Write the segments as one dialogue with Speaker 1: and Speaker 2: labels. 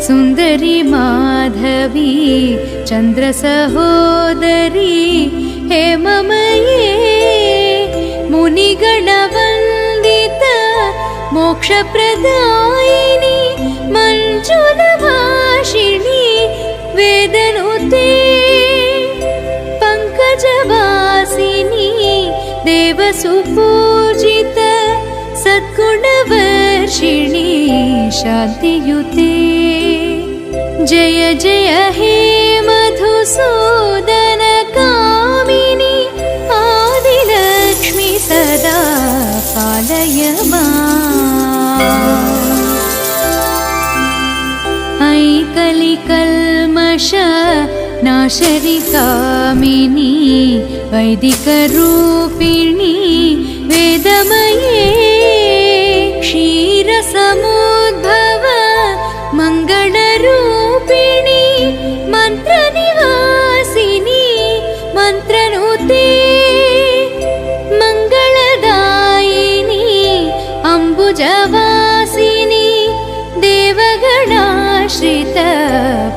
Speaker 1: सुन्दरी माधवी चन्द्रसहोदरी हेममये मुनिगणवन्दित मोक्षप्रदायिनी मञ्जुलभाषिणी वेदनुते पङ्कजवासिनी देवसुपूजित सद्गुणवर्षिणी शान्तियुते जय जय हे मधुसूदन कामिनी आदिलक्ष्मी सदा पालय माम्। ऐ कलिकल्मष नाशरि कामिनी वैदिकरूपिणी वेदमये क्षीरसमुद्भव मङ्गलरूपिणी मन्त्रनिवासिनी मन्त्रनुते मङ्गलदायिनी अम्बुजवासिनी देवगणाश्रित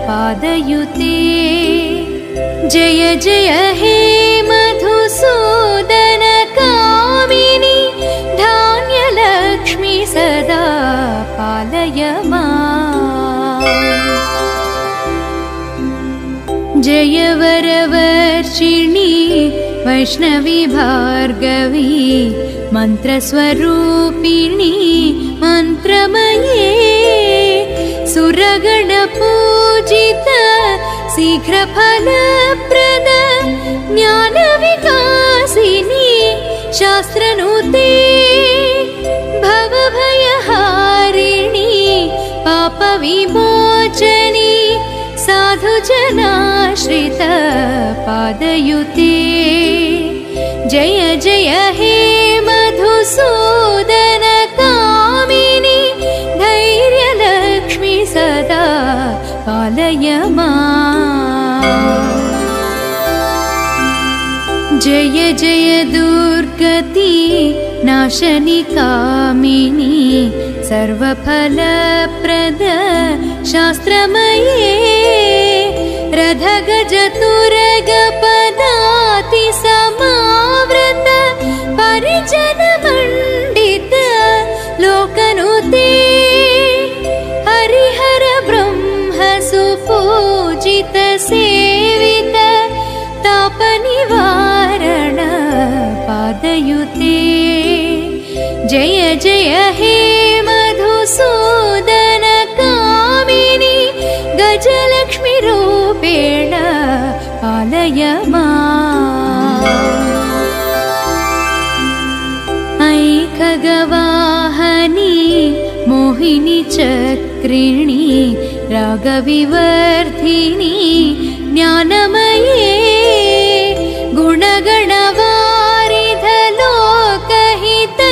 Speaker 1: पादयुते जय जय हे मधुसूदन कामिनी धान्यलक्ष्मी सदा पालय माम्। जय वरवर्षिणी वैष्णवी भार्गवी मन्त्रस्वरूपिणी मन्त्रमये सुरगणपूजित शीघ्रफलप्रद ज्ञानविकासिनी शास्त्रनुते भवभयहारिणी पापविमोचनी साधुजनाश्रित पादयुते जय जय हे मधुसूदन कामिनी धैर्यलक्ष्मी सदा पालय माम्। जय जय दुर्गति नाशनि कामिनी सर्वफलप्रद शास्त्रमये रथगजतुरगपदाति समावृत परिजनमण्डित लोकनुते हरिहर ब्रह्म सुपूजित सेवित तापनिवारण पादयुते जय जय हे मधुसूदन कामिनी गजलक्ष्मी रूपेण पालय माम्। ऐ खगवाहनी मोहिनी चक्रिणी रागविवर्धिनी ज्ञानमये गुणगणवारिध लोकहितैषिणी